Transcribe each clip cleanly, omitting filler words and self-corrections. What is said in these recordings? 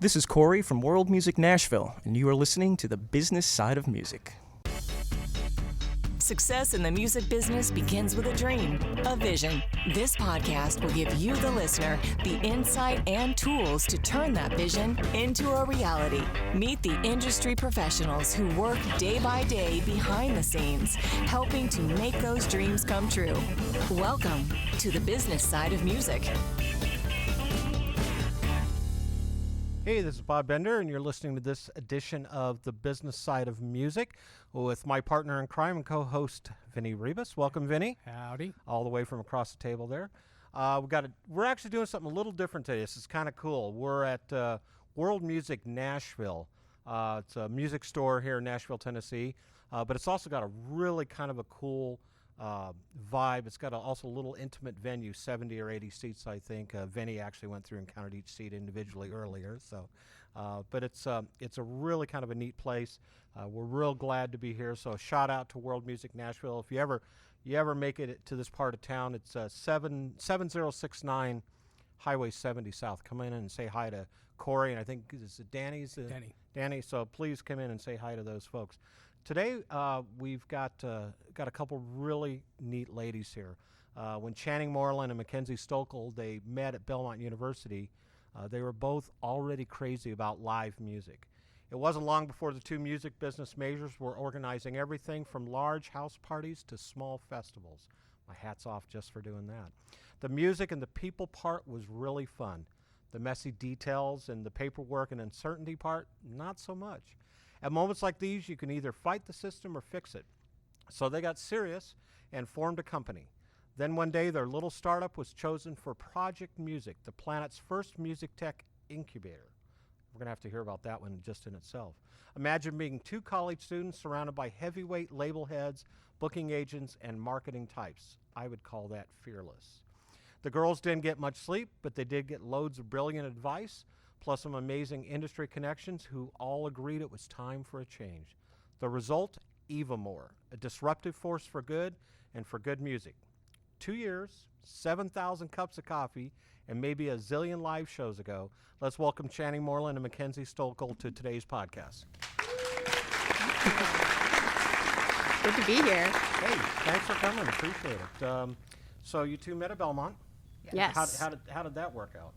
This is Corey from World Music Nashville, and you are listening to the business side of music. Success in the music business begins with a dream, a vision. This podcast will give you, the listener, the insight and tools to turn that vision into a reality. Meet the industry professionals who work day by day behind the scenes, helping to make those dreams come true. Welcome to the business side of music. Hey, this is Bob Bender, and you're listening to this edition of The Business Side of Music with my partner in crime and co-host, Vinny Rebus. Welcome, Vinny. Howdy. All the way from across the table there. We're actually doing something a little different today. This is kind of cool. We're at World Music Nashville. It's a music store here in Nashville, Tennessee, but it's also got a really kind of a cool vibe. It's got also a little intimate venue, 70 or 80 seats, I think. Vinny actually went through and counted each seat individually earlier. So, but it's a really kind of a neat place. We're real glad to be here. So a shout out to World Music Nashville. If you ever make it to this part of town, it's 7069 Highway 70 South. Come in and say hi to Corey, and I think is it Danny's? Danny. So please come in and say hi to those folks. Today, we've got a couple really neat ladies here. When Channing Moreland and Mackenzie Stokel, they met at Belmont University, they were both already crazy about live music. It wasn't long before the two music business majors were organizing everything from large house parties to small festivals. My hat's off just for doing that. The music and the people part was really fun. The messy details and the paperwork and uncertainty part, not so much. At moments like these, you can either fight the system or fix it. So they got serious and formed a company. Then one day, their little startup was chosen for Project Music, the planet's first music tech incubator. We're going to have to hear about that one just in itself. Imagine being two college students surrounded by heavyweight label heads, booking agents, and marketing types. I would call that fearless. The girls didn't get much sleep, but they did get loads of brilliant advice, plus some amazing industry connections who all agreed it was time for a change. The result, Evamore, a disruptive force for good and for good music. 2 years, 7,000 cups of coffee, and maybe a zillion live shows ago, let's welcome Channing Moreland and Mackenzie Stokel to today's podcast. Good to be here. Hey, thanks for coming. Appreciate it. So you two met at Belmont. Yes. How did that work out?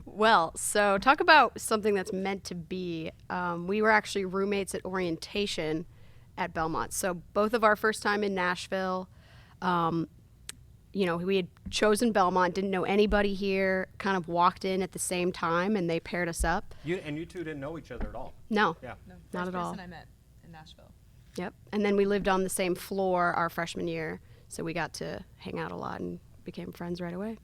Well, so talk about something that's meant to be. We were actually roommates at orientation at Belmont. So both of our first time in Nashville, we had chosen Belmont, didn't know anybody here, kind of walked in at the same time, and they paired us up. You two didn't know each other at all? No, yeah. Not at all. First person I met in Nashville. Yep. And then we lived on the same floor our freshman year, so we got to hang out a lot and became friends right away.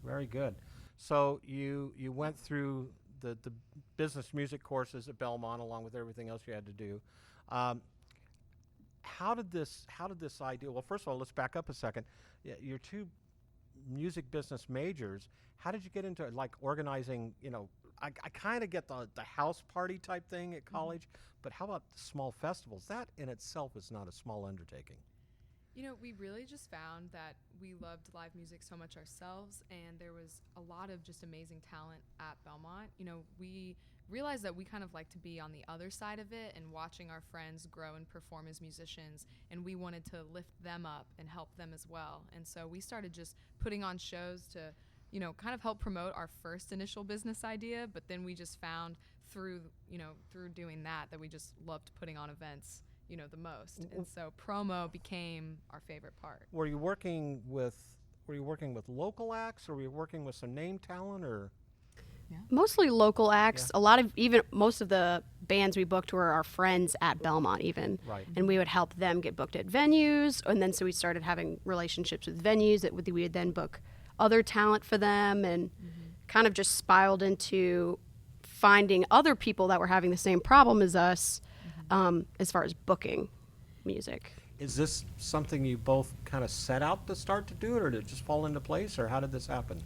Very good. So you went through the business music courses at Belmont along with everything else you had to do. How did this idea? Well, first of all, let's back up a second. Your two music business majors. How did you get into organizing? I kind of get the house party type thing at college, but how about the small festivals? That in itself is not a small undertaking. We really just found that we loved live music so much ourselves, and there was a lot of just amazing talent at Belmont. We realized that we kind of like to be on the other side of it and watching our friends grow and perform as musicians, and we wanted to lift them up and help them as well. And so we started just putting on shows to, kind of help promote our first initial business idea, but then we just found through doing that we just loved putting on events the most. And so promo became our favorite part. Were you working with local acts, or were you working with some name talent, or? Yeah. Mostly local acts. Yeah. Most of the bands we booked were our friends at Belmont even. Right. And we would help them get booked at venues, and then so we started having relationships with venues that we would then book other talent for them, and kind of just spiraled into finding other people that were having the same problem as us. As far as booking music. Is this something you both kind of set out to start to do, or did it just fall into place, or how did this happen?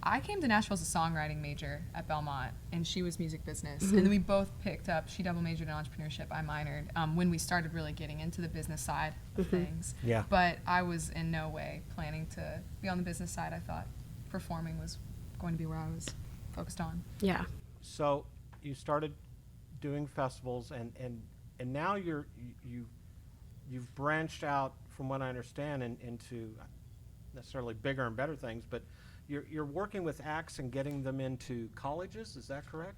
I came to Nashville as a songwriting major at Belmont, and she was music business. And then we both picked up, she double majored in entrepreneurship, I minored, when we started really getting into the business side of things. Yeah. But I was in no way planning to be on the business side. I thought performing was going to be where I was focused on. Yeah. So you started doing festivals, and now you've branched out, from what I understand, into necessarily bigger and better things, but you're working with acts and getting them into colleges. Is that correct?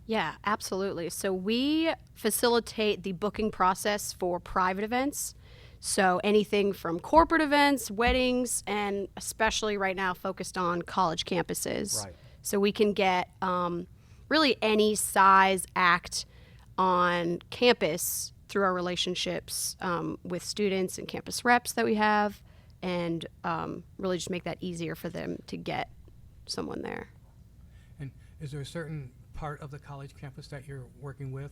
Yeah, absolutely. So we facilitate the booking process for private events. So anything from corporate events, weddings, and especially right now focused on college campuses. Right. So we can get really any size act on campus through our relationships with students and campus reps that we have, and really just make that easier for them to get someone there. And is there a certain part of the college campus that you're working with?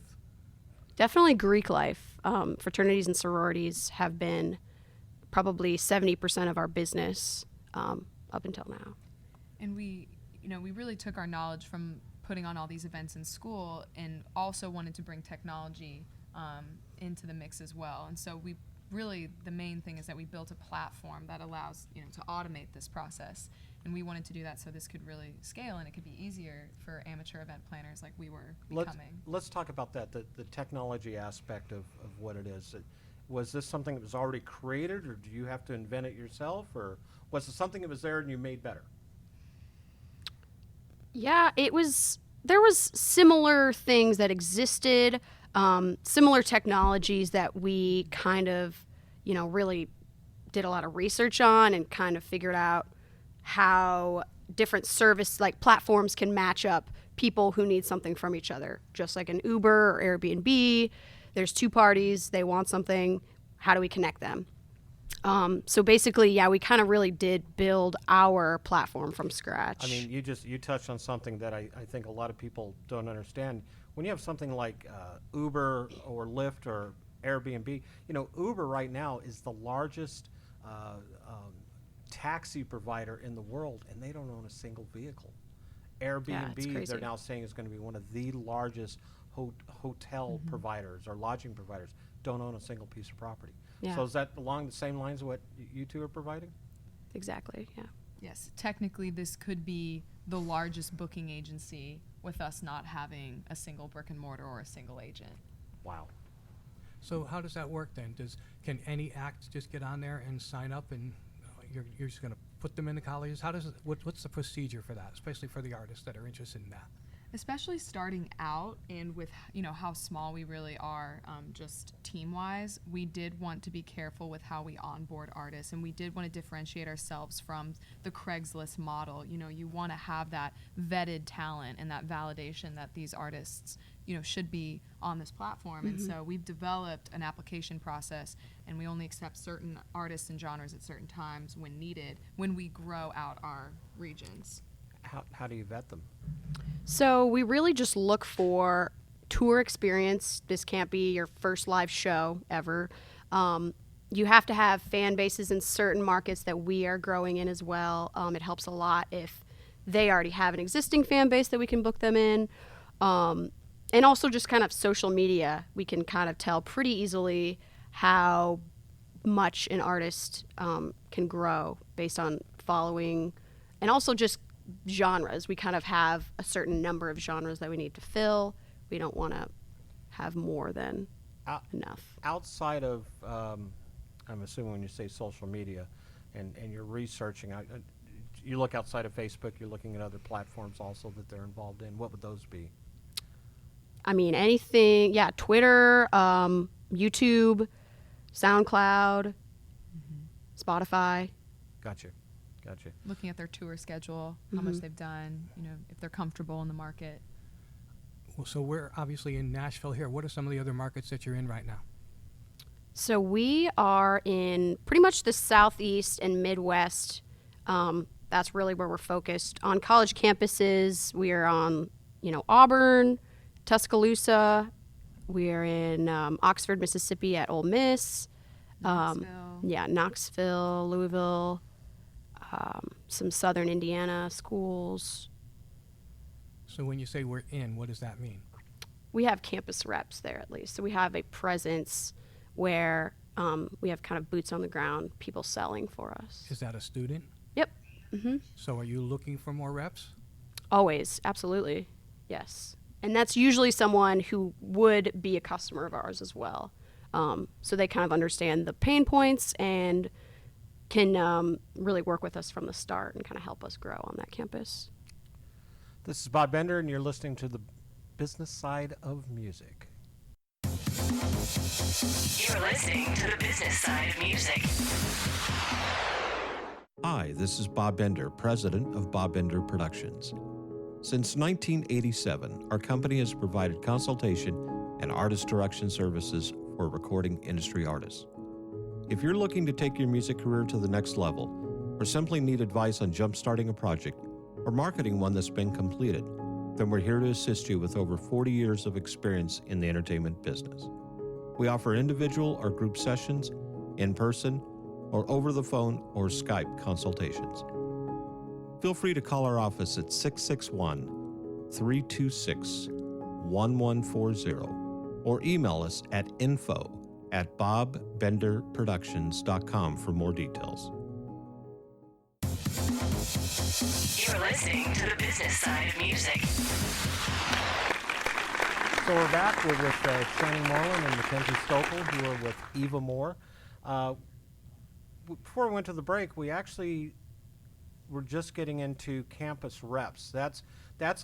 Definitely Greek life. Fraternities and sororities have been probably 70% of our business up until now. And we really took our knowledge from putting on all these events in school, and also wanted to bring technology into the mix as well. And so the main thing is that we built a platform that allows, to automate this process. And we wanted to do that so this could really scale, and it could be easier for amateur event planners like we were becoming. Let's talk about that, the technology aspect of what it is. Was this something that was already created, or do you have to invent it yourself, or was it something that was there and you made better? Yeah, there was similar things that existed, similar technologies that we kind of, really did a lot of research on and kind of figured out how different service platforms can match up people who need something from each other. Just like an Uber or Airbnb, there's two parties, they want something, how do we connect them? So basically, we kind of really did build our platform from scratch. I mean, you touched on something that I think a lot of people don't understand. When you have something like Uber or Lyft or Airbnb, Uber right now is the largest taxi provider in the world, and they don't own a single vehicle. Airbnb, they're now saying, is going to be one of the largest hotel providers or lodging providers. Don't own a single piece of property. Yeah. So is that along the same lines of what you two are providing? Exactly, yeah. Yes, technically this could be the largest booking agency with us not having a single brick and mortar or a single agent. Wow. So how does that work then? Can any act just get on there and sign up, and you're just going to put them in the colleges? What's the procedure for that, especially for the artists that are interested in that? Especially starting out, and with how small we really are, just team-wise, we did want to be careful with how we onboard artists, and we did want to differentiate ourselves from the Craigslist model. You want to have that vetted talent and that validation that these artists should be on this platform. And so we've developed an application process, and we only accept certain artists and genres at certain times when needed, when we grow out our regions. How do you vet them? So we really just look for tour experience. This can't be your first live show ever. You have to have fan bases in certain markets that we are growing in as well. It helps a lot if they already have an existing fan base that we can book them in. And also just kind of social media. We can kind of tell pretty easily how much an artist can grow based on following, and also just genres. We kind of have a certain number of genres that we need to fill. We don't want to have more than enough. Outside of, I'm assuming when you say social media and you're researching, you look outside of Facebook, you're looking at other platforms also that they're involved in. What would those be? I mean, anything, Twitter, YouTube, SoundCloud, Spotify. Gotcha. Looking at their tour schedule, how much they've done, if they're comfortable in the market. Well, so we're obviously in Nashville here. What are some of the other markets that you're in right now? So we are in pretty much the Southeast and Midwest. That's really where we're focused. On college campuses, we are on, Auburn, Tuscaloosa. We're in Oxford, Mississippi at Ole Miss. Knoxville, Louisville. Some southern Indiana schools. So when you say we're in, what does that mean? We have campus reps there at least. So we have a presence where we have kind of boots on the ground, people selling for us. Is that a student? Yep. So are you looking for more reps? Always, absolutely. Yes. And that's usually someone who would be a customer of ours as well. So they kind of understand the pain points and can really work with us from the start and kind of help us grow on that campus. This is Bob Bender, and you're listening to the business side of music. You're listening to the business side of music. Hi, this is Bob Bender, president of Bob Bender Productions. Since 1987, our company has provided consultation and artist direction services for recording industry artists. If you're looking to take your music career to the next level, or simply need advice on jump-starting a project or marketing one that's been completed, then we're here to assist you with over 40 years of experience in the entertainment business. We offer individual or group sessions, in person, or over the phone or Skype consultations. Feel free to call our office at 661-326-1140 or email us at info@bobbenderproductions.com for more details. You're listening to the business side of music. So we're back. We're with Channing Moreland and Mackenzie Stokel, who are with Eva Moore. Before we went to the break, we actually were just getting into campus reps. That's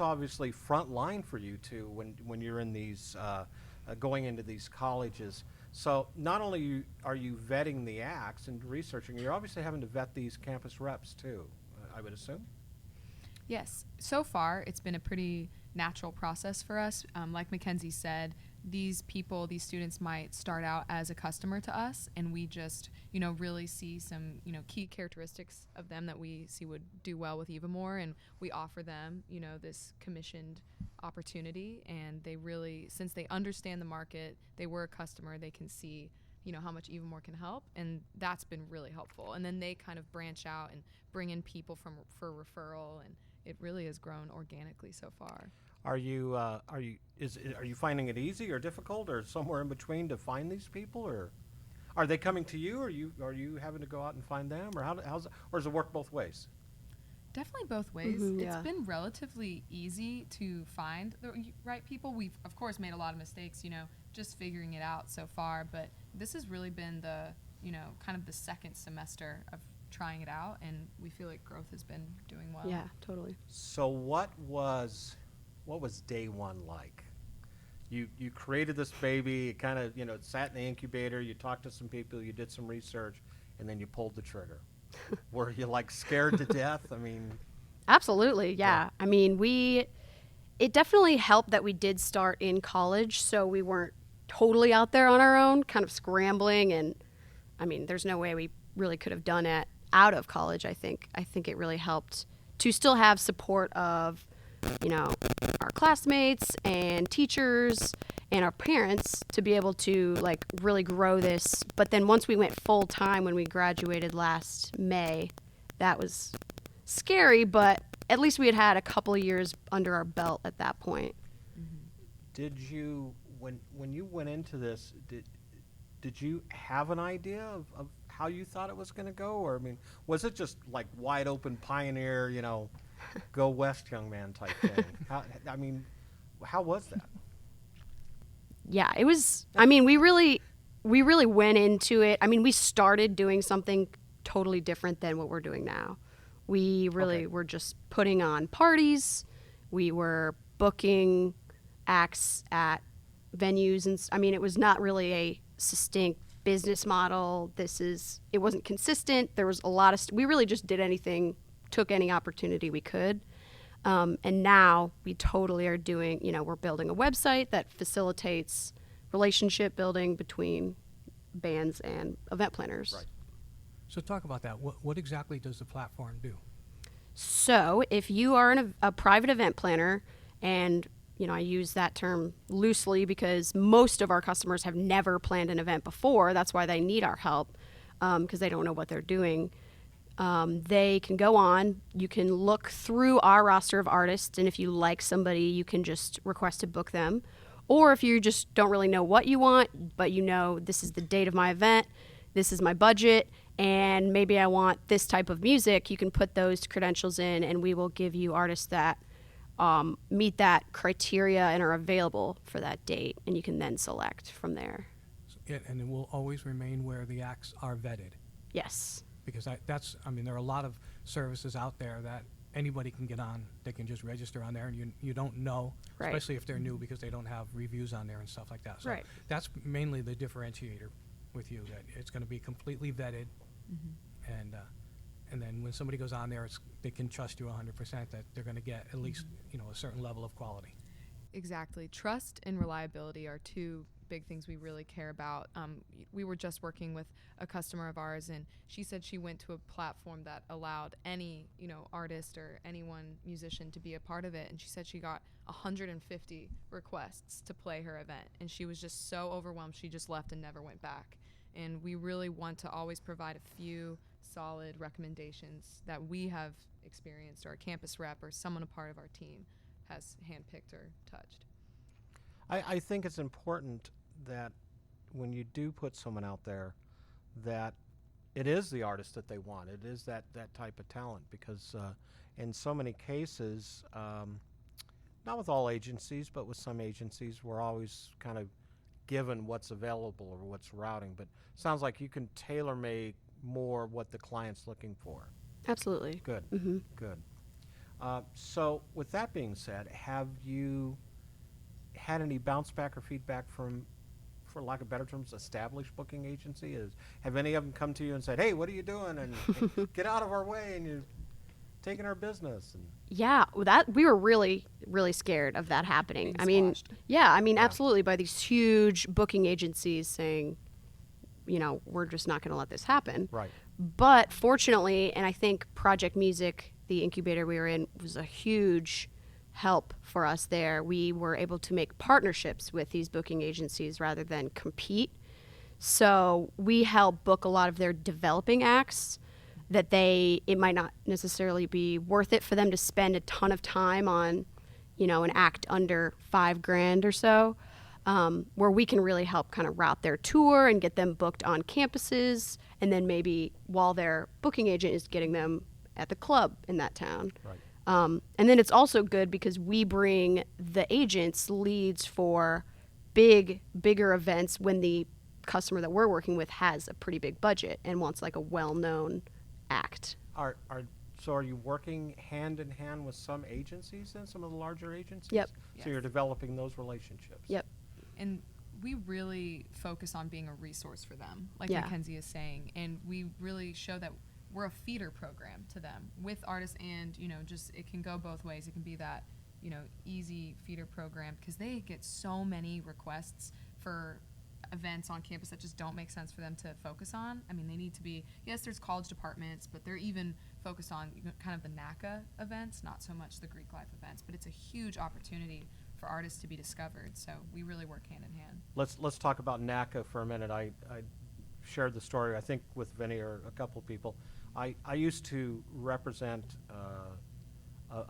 obviously front line for you two when you're in these going into these colleges. So not only are you vetting the acts and researching, you're obviously having to vet these campus reps too, I would assume. Yes. So far, it's been a pretty natural process for us. Like Mackenzie said, these students might start out as a customer to us, and we just, really see some, key characteristics of them that we see would do well with Eva Moore, and we offer them, this commissioned opportunity, and they really, since they understand the market, they were a customer, they can see, how much Eva Moore can help, and that's been really helpful. And then they kind of branch out and bring in people for referral, and it really has grown organically so far. Are you finding it easy or difficult or somewhere in between to find these people, or are they coming to you, or are you having to go out and find them, or or does it work both ways? Definitely both ways. Mm-hmm, It's yeah. been relatively easy to find the right people. We've of course made a lot of mistakes, just figuring it out so far, but this has really been the, kind of the second semester of trying it out, and we feel like growth has been doing well. Yeah, totally. So what was day one like? You created this baby, it kind of, it sat in the incubator, you talked to some people, you did some research, and then you pulled the trigger. Were you scared to death? I mean, Absolutely, yeah. I mean, it definitely helped that we did start in college, so we weren't totally out there on our own, kind of scrambling, and I mean, there's no way we really could have done it out of college, I think. I think it really helped to still have support of, our classmates and teachers and our parents to be able to really grow this. But then once we went full time when we graduated last May, that was scary, but at least we had a couple of years under our belt at that point. did you, when you went into this, did you have an idea of how you thought it was going to go? Or, I mean, was it just wide open pioneer, go west, young man type thing? How was that? Yeah, it was, I mean, we really went into it. I mean, we started doing something totally different than what we're doing now. We really were just putting on parties. We were booking acts at venues. And I mean, it was not really a succinct business model. It wasn't consistent. There was a lot of, we really just did anything, took any opportunity we could. And now we totally are doing, we're building a website that facilitates relationship building between bands and event planners. Right. So talk about that. What exactly does the platform do? So if you are a private event planner, and I use that term loosely because most of our customers have never planned an event before. That's why they need our help, because they don't know what they're doing. They can go on, you can look through our roster of artists, and if you like somebody, you can just request to book them. Or if you just don't really know what you want, but this is the date of my event, this is my budget, and maybe I want this type of music, you can put those credentials in, and we will give you artists that meet that criteria and are available for that date, and you can then select from there. And it will always remain where the acts are vetted. Yes. Because there are a lot of services out there that anybody can get on. They can just register on there, and you don't know, Right. especially if they're new, because they don't have reviews on there and stuff like that. So Right. that's mainly the differentiator with you, that it's going to be completely vetted, and then when somebody goes on there, they can trust you 100% that they're going to get at least a certain level of quality. Exactly. Trust and reliability are two big things we really care about. We were just working with a customer of ours, and she said she went to a platform that allowed any, artist or musician to be a part of it. And she said she got 150 requests to play her event. And she was just so overwhelmed, she just left and never went back. And we really want to always provide a few solid recommendations that we have experienced, or a campus rep or someone a part of our team has handpicked or touched. I think it's important that when you do put someone out there, that it is the artist that they want. It is that type of talent, because in so many cases, not with all agencies, but with some agencies, we're always kind of given what's available or what's routing. But it sounds like you can tailor-make more what the client's looking for. Absolutely. Good. Mm-hmm. Good. So with that being said, have you had any bounce back or feedback from, for lack of better terms, established booking agency? Have any of them come to you and said, "Hey, what are you doing?" and "Get out of our way," and you're taking our business? And Yeah, well, we were really, really scared of that happening. Being squashed. Yeah, absolutely, by these huge booking agencies saying, we're just not going to let this happen. right. But fortunately, and I think Project Music, the incubator we were in, was a huge help for us there. We were able to make partnerships with these booking agencies rather than compete. So we help book a lot of their developing acts that it might not necessarily be worth it for them to spend a ton of time on, an act under $5,000 or so, where we can really help kind of route their tour and get them booked on campuses, and then maybe while their booking agent is getting them at the club in that town. Right. And then it's also good because we bring the agents leads for bigger events when the customer that we're working with has a pretty big budget and wants like a well-known act. So are you working hand in hand with some agencies then, some of the larger agencies? Yep. So you're developing those relationships? Yep. And we really focus on being a resource for them, like Yeah. Mackenzie is saying. And we really show that we're a feeder program to them with artists, and, just it can go both ways. It can be that, easy feeder program, because they get so many requests for events on campus that just don't make sense for them to focus on. They need to be, yes, there's college departments, but they're even focused on kind of the NACA events, not so much the Greek life events, but it's a huge opportunity for artists to be discovered. So we really work hand in hand. Let's talk about NACA for a minute. I shared the story, I think, with Vinny or a couple of people. I used to represent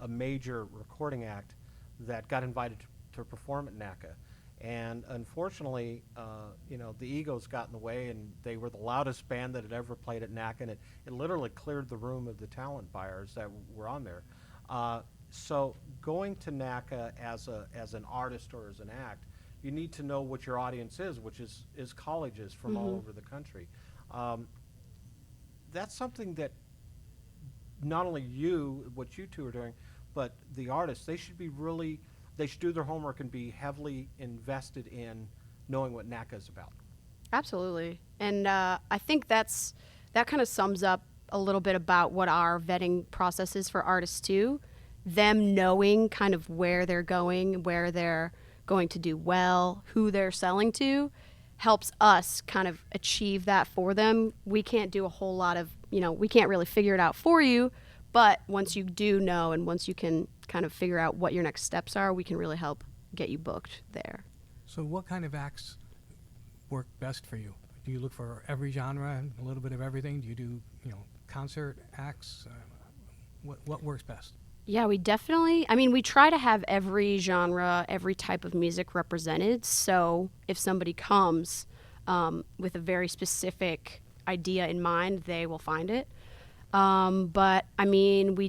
a major recording act that got invited to perform at NACA. And unfortunately, the egos got in the way, and they were the loudest band that had ever played at NACA, and it literally cleared the room of the talent buyers that were on there. So going to NACA as an artist or as an act, you need to know what your audience is, which is colleges from all over the country. That's something that not only what you two are doing, but the artists, they should do their homework and be heavily invested in knowing what NACA is about. Absolutely. And I think that kind of sums up a little bit about what our vetting process is for artists too. Them knowing kind of where they're going to do well, who they're selling to, helps us kind of achieve that for them. We can't do a whole lot of, we can't really figure it out for you, but once you do know and once you can kind of figure out what your next steps are, we can really help get you booked there. So what kind of acts work best for you? Do you look for every genre and a little bit of everything? Do you do, concert acts? What works best? Yeah, we definitely, we try to have every genre, every type of music represented. So if somebody comes with a very specific idea in mind, they will find it. But we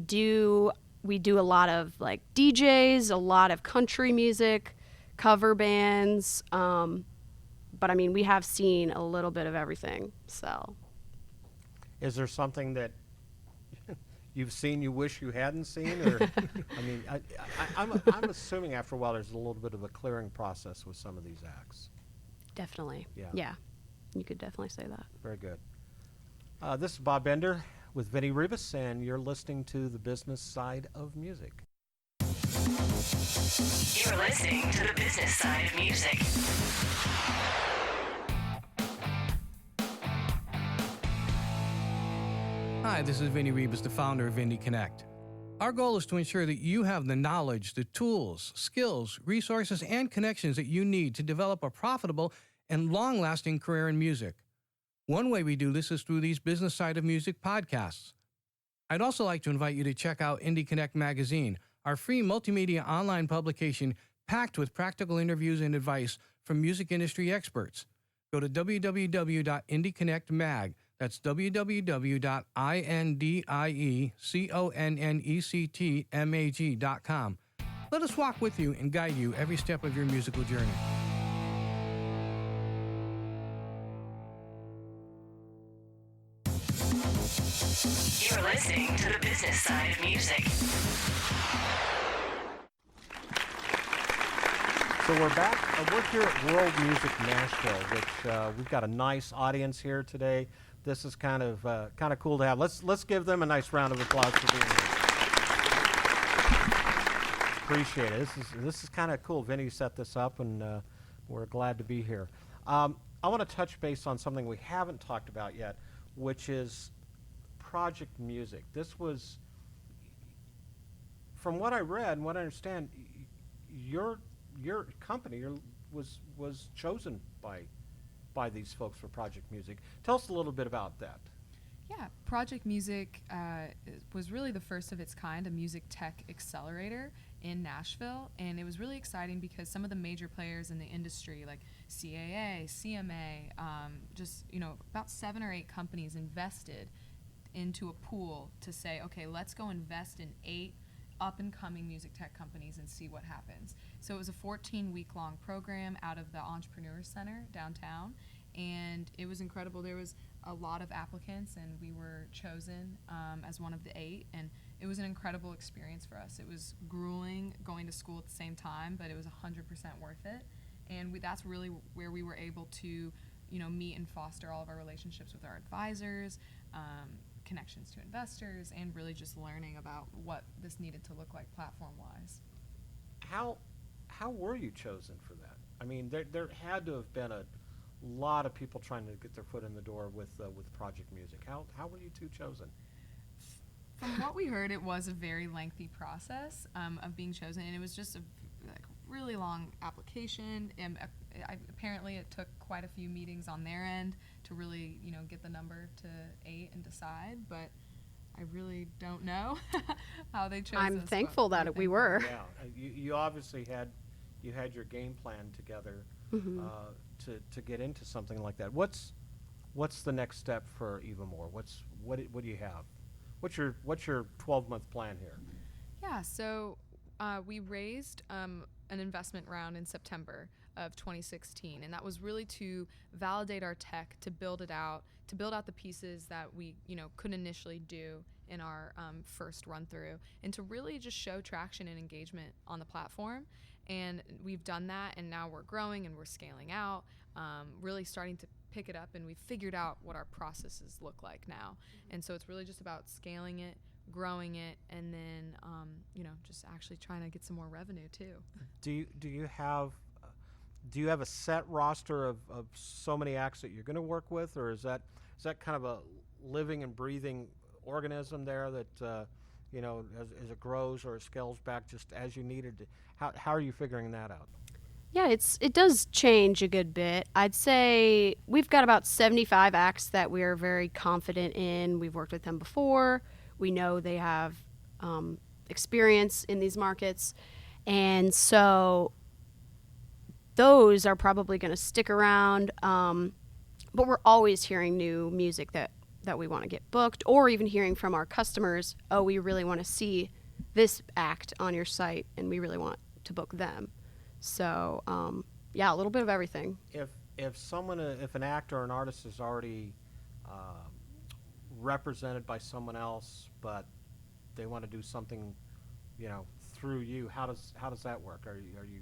we do a lot of like DJs, a lot of country music, cover bands. But I mean, we have seen a little bit of everything. So, Is there something that you've seen you wish you hadn't seen? Or, I mean, I'm assuming after a while there's a little bit of a clearing process with some of these acts. definitely. Yeah. Yeah. You could definitely say that. Very good. This is Bob Bender with Vinny Ribas, and you're listening to The Business Side of Music. You're listening to the business side of music. Hi, this is Vinny Ribas, the founder of Indie Connect. Our goal is to ensure that you have the knowledge, the tools, skills, resources, and connections that you need to develop a profitable and long-lasting career in music. One way we do this is through these Business Side of Music podcasts. I'd also like to invite you to check out Indie Connect magazine, our free multimedia online publication packed with practical interviews and advice from music industry experts. Go to www.indieconnectmag. That's www.indieconnectmag.com. Let us walk with you and guide you every step of your musical journey. You're listening to the business side of music. So we're back. We're here at World Music Nashville, which we've got a nice audience here today. This is kind of cool to have. Let's give them a nice round of applause for being here. Appreciate it. This is kind of cool. Vinny set this up, and we're glad to be here. I want to touch base on something we haven't talked about yet, which is project music. This was, from what I read and what I understand, your company was chosen by these folks for project music. Tell us a little bit about that. Yeah, Project Music was really the first of its kind, a music tech accelerator in Nashville, and it was really exciting because some of the major players in the industry, like CAA, CMA, about 7 or 8 companies invested into a pool to say, okay, let's go invest in 8 up-and-coming music tech companies and see what happens. So it was a 14-week-long program out of the Entrepreneur Center downtown, and it was incredible. There was a lot of applicants, and we were chosen as one of the 8, and it was an incredible experience for us. It was grueling going to school at the same time, but it was 100% worth it, and that's really where we were able to, meet and foster all of our relationships with our advisors, connections to investors, and really just learning about what this needed to look like platform-wise. How were you chosen for that? I mean, there had to have been a lot of people trying to get their foot in the door with project music. How were you two chosen? From what we heard, it was a very lengthy process of being chosen, and it was just a really long application. And apparently, it took quite a few meetings on their end to really, get the number to 8 and decide. But I really don't know how they chose. I'm thankful that we were. Yeah, you obviously had your game plan together to get into something like that. What's the next step for Eva Moore? What do you have? What's your 12-month plan here? Yeah, so we raised an investment round in September of 2016, and that was really to validate our tech, to build it out, to build out the pieces that we couldn't initially do in our first run through, and to really just show traction and engagement on the platform. And we've done that, and now we're growing and we're scaling out, really starting to pick it up, and we've figured out what our processes look like now. And so it's really just about scaling it, growing it, and then just actually trying to get some more revenue too. Do you have a set roster of so many acts that you're going to work with, or is that kind of a living and breathing organism there that as it grows or it scales back just as you needed to? How are you figuring that out? Yeah, it does change a good bit. I'd say we've got about 75 acts that we are very confident in. We've worked with them before. We know they have experience in these markets. And so those are probably going to stick around. But we're always hearing new music that we want to get booked, or even hearing from our customers, oh, we really want to see this act on your site, and we really want to book them. So, yeah, a little bit of everything. If an actor or an artist is already represented by someone else, but they want to do something, through you, how does that work? Are you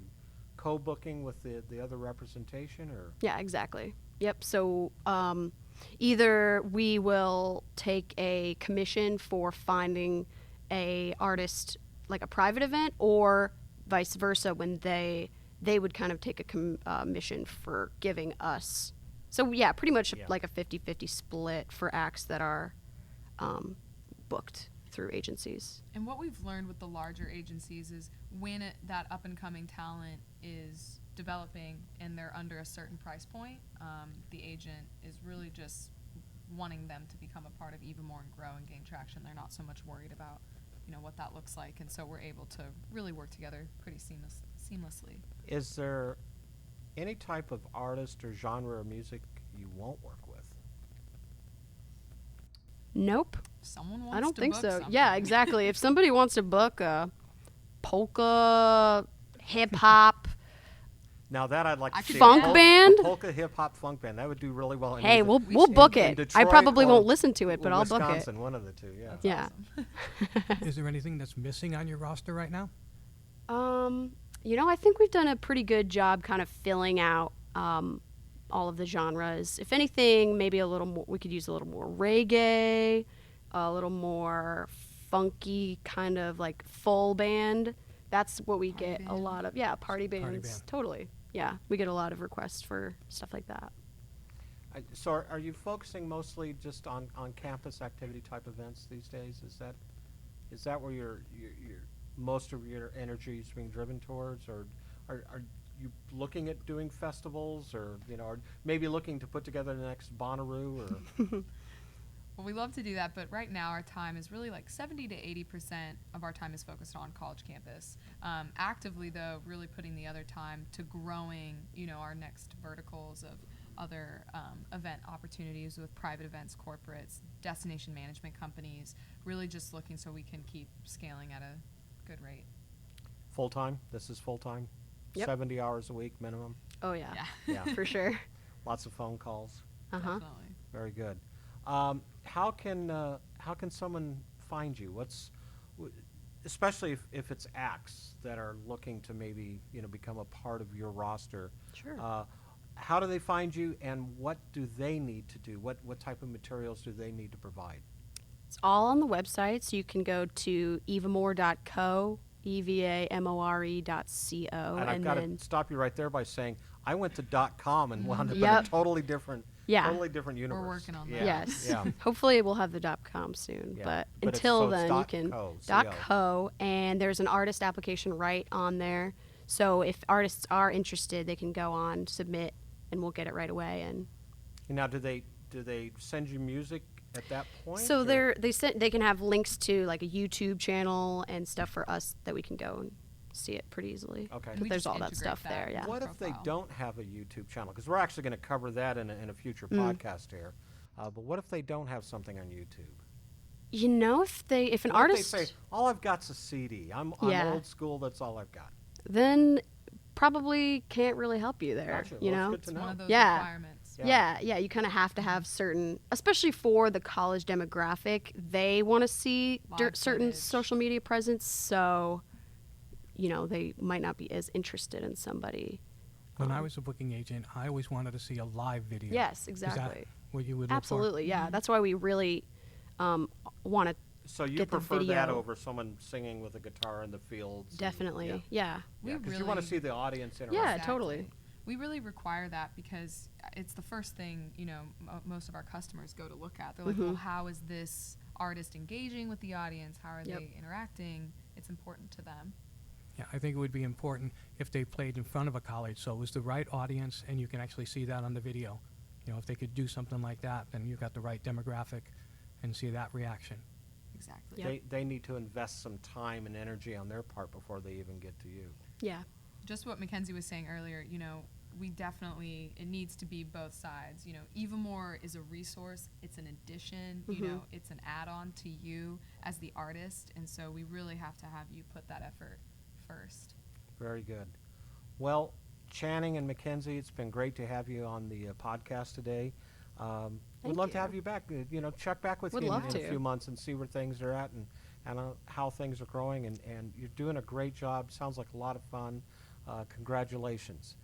co-booking with the other representation, or? Yeah, exactly. Yep. So either we will take a commission for finding a artist, like a private event, or vice versa, when they would kind of take a commission for giving us. So yeah, pretty much like a 50-50 split for acts that are booked through agencies. And what we've learned with the larger agencies is when that up-and-coming talent is developing and they're under a certain price point, the agent is really just wanting them to become a part of even more and grow and gain traction. They're not so much worried about, what that looks like, and so we're able to really work together pretty seamlessly. Is there any type of artist or genre of music you won't work with? Nope. Someone wants I don't to think book so. something. Yeah, exactly. If somebody wants to book a polka, hip hop, Now that I'd like to see. funk band. Polka hip hop funk band. That would do really well. Hey, either we'll book in it. I Detroit probably or won't listen to it, but I'll book it. Wisconsin, one of the two. Yeah. Yeah. Awesome. Is there anything that's missing on your roster right now? I think we've done a pretty good job kind of filling out all of the genres. If anything, maybe a little more, we could use a little more reggae, a little more funky, kind of like full band. That's what we get a lot of. Yeah, party bands. band. Totally. Yeah, we get a lot of requests for stuff like that. So are you focusing mostly just on campus activity type events these days? Is that where your most of your energy is being driven towards, or are you looking at doing festivals, or or maybe looking to put together the next Bonnaroo, or? Well, we love to do that, but right now our time is really like 70 to 80% of our time is focused on college campus. Actively, though, really putting the other time to growing, our next verticals of other event opportunities with private events, corporates, destination management companies, really just looking so we can keep scaling at a good rate. Full-time? This is full-time? Yep. 70 hours a week minimum? Oh, yeah. Yeah. For sure. Lots of phone calls. Uh-huh. Definitely. Very good. How can someone find you? Especially if it's acts that are looking to maybe become a part of your roster. Sure. How do they find you, and what do they need to do? What type of materials do they need to provide? It's all on the website, so you can go to evamore.co, evamore.co. And I've got to stop you right there by saying I went to .com and wound up in Yep. a totally different universe. We're working on that. Yeah. Yes. Yeah. Hopefully we'll have the .com soon. Yeah. But But it's- until so it's then, you can .co, .co, and there's an artist application right on there. So if artists are interested, they can go on, submit, and we'll get it right away. And Now, do they send you music at that point? so or- they can have links to like a YouTube channel and stuff for us that we can go and see it pretty easily. Okay. But We there's just all that integrate stuff that there. with Yeah. What if they profile. don't have a YouTube channel? Because we're actually going to cover that in a future Mm. podcast here. But what if they don't have something on YouTube? If an What artist, if they say, all I've got's a CD. I'm Yeah. old school. That's all I've got. then probably can't really help you there. Gotcha. You Well, know. it's good to It's one know. of those Yeah. requirements. Yeah. Yeah, you kind of have to have certain, especially for the college demographic, they want to see Live certain footage. social media presence, so, they might not be as interested in somebody. When I was a booking agent, I always wanted to see a live video. Yes, Is exactly. that what you would look for? Absolutely, yeah. That's why we really want to, So you Get the prefer that video. over someone singing with a guitar in the fields? and- definitely, yeah. We Because you want to really- see the audience interact. Yeah, totally. We really require that because it's the first thing, most of our customers go to look at. They're like, well, how is this artist engaging with the audience? How are Yep. they interacting? It's important to them. Yeah, I think it would be important if they played in front of a college, so it was the right audience, and you can actually see that on the video. If they could do something like that, then you've got the right demographic and see that reaction. Exactly. Yep. They need to invest some time and energy on their part before they even get to you. Yeah. Just what Mackenzie was saying earlier, we definitely, it needs to be both sides. You know, Even More is a resource, it's an addition, you know, it's an add-on to you as the artist, and so we really have to have you put that effort first. Very good. Well, Channing and Mackenzie, it's been great to have you on the podcast today. We'd love to have you back. You know, check back with you in a few months and see where things are at and how things are growing. And you're doing a great job. Sounds like a lot of fun. Congratulations.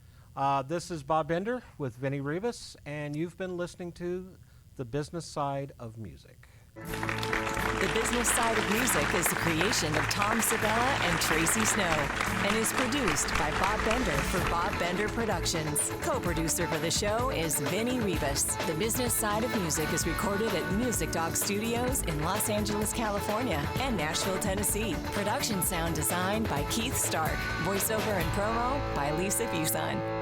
This is Bob Bender with Vinny Rivas, and you've been listening to The Business Side of Music. The Business Side of Music is the creation of Tom Sabella and Tracy Snow and is produced by Bob Bender for Bob Bender Productions. Co-producer for the show is Vinny Rivas. The Business Side of Music is recorded at Music Dog Studios in Los Angeles, California and Nashville, Tennessee. Production sound design by Keith Stark. Voiceover and promo by Lisa Busan.